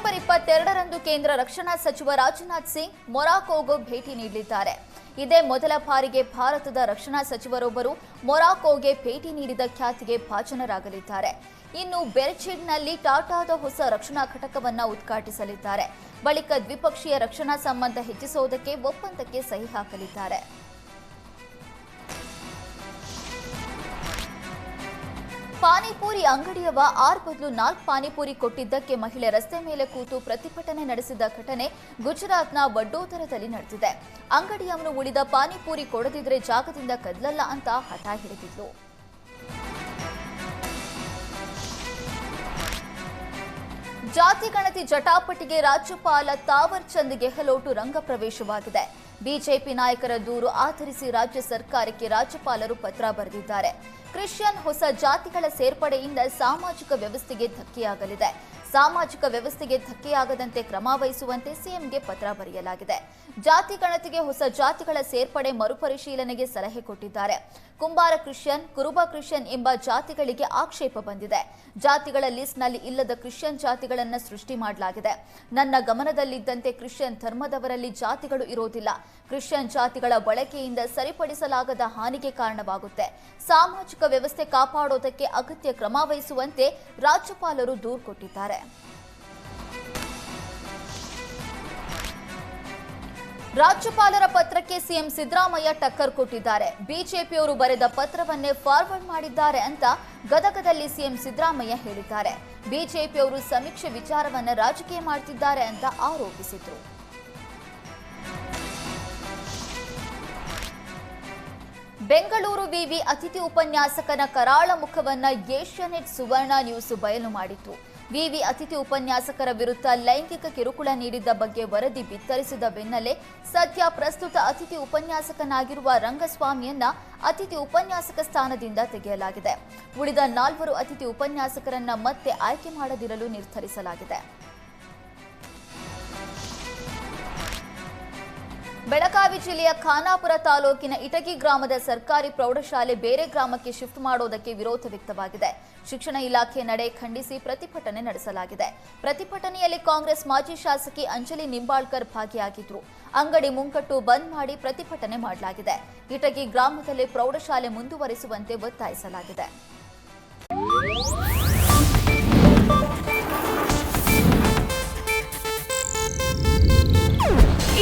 November 22ರಂದು ಕೇಂದ್ರ ರಕ್ಷಣಾ ಸಚಿವ ರಾಜನಾಥ್ ಸಿಂಗ್ ಮೊರಾಕೋಗೆ ಭೇಟಿ ನೀಡಲಿದ್ದಾರೆ. ಇದೇ ಮೊದಲ ಬಾರಿಗೆ ಭಾರತದ ರಕ್ಷಣಾ ಸಚಿವರೊಬ್ಬರು ಮೊರಾಕೋಗೆ ಭೇಟಿ ನೀಡಿದ ಖ್ಯಾತಿಗೆ ಭಾಜನರಾಗಲಿದ್ದಾರೆ. ಇನ್ನು ಬೆರ್ಚಿಡ್ನಲ್ಲಿ ಟಾಟಾದ ಹೊಸ ರಕ್ಷಣಾ ಘಟಕವನ್ನು ಉದ್ಘಾಟಿಸಲಿದ್ದಾರೆ. ಬಳಿಕ ದ್ವಿಪಕ್ಷೀಯ ರಕ್ಷಣಾ ಸಂಬಂಧ ಹೆಚ್ಚಿಸುವುದಕ್ಕೆ ಒಪ್ಪಂದಕ್ಕೆ ಸಹಿ ಹಾಕಲಿದ್ದಾರೆ. ಪಾನಿಪುರಿ ಅಂಗಡಿಯವ 6 ಬದಲು 4 ಪಾನಿಪುರಿ ಕೊಟ್ಟಿದ್ದಕ್ಕೆ ಮಹಿಳೆ ರಸ್ತೆ ಮೇಲೆ ಕೂತು ಪ್ರತಿಭಟನೆ ನಡೆಸಿದ ಘಟನೆ ಗುಜರಾತ್ನ ವಡೋದರದಲ್ಲಿ ನಡೆದಿದೆ. ಅಂಗಡಿಯವನು ಉಳಿದ ಪಾನಿಪುರಿ ಕೊಡದಿದ್ರೆ ಜಾಗದಿಂದ ಕದಲಲ್ಲ ಅಂತ ಹಠ ಹಿಡಿದಿದ್ಲು. ಜಾತಿ ಗಣತಿ ಜಟಾಪಟಿಗೆ ರಾಜ್ಯಪಾಲ ತಾವರ್ ಚಂದ್ ಗೆಹ್ಲೋಟ್ ರಂಗಪ್ರವೇಶವಾಗಿದೆ. ಬಿಜೆಪಿ ನಾಯಕರ ದೂರು ಆಧರಿಸಿ ರಾಜ್ಯ ಸರ್ಕಾರಕ್ಕೆ ರಾಜ್ಯಪಾಲರು ಪತ್ರ ಬರೆದಿದ್ದಾರೆ. ಕ್ರಿಶ್ಚಿಯನ್ ಹೊಸ ಜಾತಿಗಳ ಸೇರ್ಪಡೆಯಿಂದ ಸಾಮಾಜಿಕ ವ್ಯವಸ್ಥೆಗೆ ಧಕ್ಕೆಯಾಗಲಿದೆ. ಸಾಮಾಜಿಕ ವ್ಯವಸ್ಥೆಗೆ ಧಕ್ಕೆಯಾಗದಂತೆ ಕ್ರಮ ವಹಿಸುವಂತೆ ಸಿಎಂಗೆ ಪತ್ರ ಬರೆಯಲಾಗಿದೆ. ಜಾತಿ ಗಣತಿಗೆ ಹೊಸ ಜಾತಿಗಳ ಸೇರ್ಪಡೆ ಮರುಪರಿಶೀಲನೆಗೆ ಸಲಹೆ ಕೊಟ್ಟಿದ್ದಾರೆ. ಕುಂಬಾರ ಕ್ರಿಶ್ಚಿಯನ್, ಕುರುಬ ಕ್ರಿಶ್ಚಿಯನ್ ಎಂಬ ಜಾತಿಗಳಿಗೆ ಆಕ್ಷೇಪ ಬಂದಿದೆ. ಜಾತಿಗಳ ಲಿಸ್ಟ್ನಲ್ಲಿ ಇಲ್ಲದ ಕ್ರಿಶ್ಚಿಯನ್ ಜಾತಿಗಳನ್ನು ಸೃಷ್ಟಿ ಮಾಡಲಾಗಿದೆ. ನನ್ನ ಗಮನದಲ್ಲಿದ್ದಂತೆ ಕ್ರಿಶ್ಚಿಯನ್ ಧರ್ಮದವರಲ್ಲಿ ಜಾತಿಗಳು ಇರೋದಿಲ್ಲ. ಕ್ರಿಶ್ಚಿಯನ್ ಜಾತಿಗಳ ಬಳಕೆಯಿಂದ ಸರಿಪಡಿಸಲಾಗದ ಹಾನಿಗೆ ಕಾರಣವಾಗುತ್ತೆ. ಸಾಮಾಜಿಕ ವ್ಯವಸ್ಥೆ ಕಾಪಾಡೋದಕ್ಕೆ ಅಗತ್ಯ ಕ್ರಮ ವಹಿಸುವಂತೆ ರಾಜ್ಯಪಾಲರು ದೂರು ಕೊಟ್ಟಿದ್ದಾರೆ. ರಾಜ್ಯಪಾಲರ ಪತ್ರಕ್ಕೆ ಸಿಎಂ ಸಿದ್ದರಾಮಯ್ಯ ಟಕ್ಕರ್ ಕೊಟ್ಟಿದ್ದಾರೆ. ಬಿಜೆಪಿಯವರು ಬರೆದ ಪತ್ರವನ್ನೇ ಫಾರ್ವರ್ಡ್ ಮಾಡಿದ್ದಾರೆ ಅಂತ ಗದಗದಲ್ಲಿ ಸಿಎಂ ಸಿದ್ದರಾಮಯ್ಯ ಹೇಳಿದ್ದಾರೆ. ಬಿಜೆಪಿಯವರು ಸಮೀಕ್ಷೆ ವಿಚಾರವನ್ನ ರಾಜಕೀಯ ಮಾಡ್ತಿದ್ದಾರೆ ಅಂತ ಆರೋಪಿಸಿದರು. ಬೆಂಗಳೂರು ವಿವಿ ಅತಿಥಿ ಉಪನ್ಯಾಸಕನ ಕರಾಳ ಮುಖವನ್ನ ಏಷ್ಯಾನೆಟ್ ಸುವರ್ಣ ನ್ಯೂಸ್ ಬಯಲು ಮಾಡಿತ್ತು. ವಿವಿ ಅತಿಥಿ ಉಪನ್ಯಾಸಕರ ವಿರುದ್ಧ ಲೈಂಗಿಕ ಕಿರುಕುಳ ನೀಡಿದ್ದ ಬಗ್ಗೆ ವರದಿ ಬಿತ್ತರಿಸಿದ ಬೆನ್ನಲ್ಲೇ ಸದ್ಯ ಪ್ರಸ್ತುತ ಅತಿಥಿ ಉಪನ್ಯಾಸಕನಾಗಿರುವ ರಂಗಸ್ವಾಮಿಯನ್ನ ಅತಿಥಿ ಉಪನ್ಯಾಸಕ ಸ್ಥಾನದಿಂದ ತೆಗೆಯಲಾಗಿದೆ. ಉಳಿದ 4 ಅತಿಥಿ ಉಪನ್ಯಾಸಕರನ್ನ ಮತ್ತೆ ಆಯ್ಕೆ ಮಾಡದಿರಲು ನಿರ್ಧರಿಸಲಾಗಿದೆ. ಬೆಳಗಾವಿ ಜಿಲ್ಲೆಯ ಖಾನಾಪುರ ತಾಲೂಕಿನ ಇಟಗಿ ಗ್ರಾಮದ ಸರ್ಕಾರಿ ಪ್ರೌಢಶಾಲೆ ಬೇರೆ ಗ್ರಾಮಕ್ಕೆ ಶಿಫ್ಟ್ ಮಾಡೋದಕ್ಕೆ ವಿರೋಧ ವ್ಯಕ್ತವಾಗಿದೆ. ಶಿಕ್ಷಣ ಇಲಾಖೆ ನಡೆ ಖಂಡಿಸಿ ಪ್ರತಿಭಟನೆ ನಡೆಸಲಾಗಿದೆ. ಪ್ರತಿಭಟನೆಯಲ್ಲಿ ಕಾಂಗ್ರೆಸ್ ಮಾಜಿ ಶಾಸಕಿ ಅಂಜಲಿ ನಿಂಬಾಳ್ಕರ್ ಭಾಗಿಯಾಗಿದ್ರು. ಅಂಗಡಿ ಮುಂಕಟ್ಟು ಬಂದ್ ಮಾಡಿ ಪ್ರತಿಭಟನೆ ಮಾಡಲಾಗಿದೆ. ಇಟಗಿ ಗ್ರಾಮದಲ್ಲಿ ಪ್ರೌಢಶಾಲೆ ಮುಂದುವರಿಸುವಂತೆ ಒತ್ತಾಯಿಸಲಾಗಿದೆ.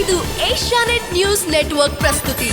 ಇದು ಏಷ್ಯಾನೆಟ್ ನ್ಯೂಸ್ ನೆಟ್ವರ್ಕ್ ಪ್ರಸ್ತುತಿ.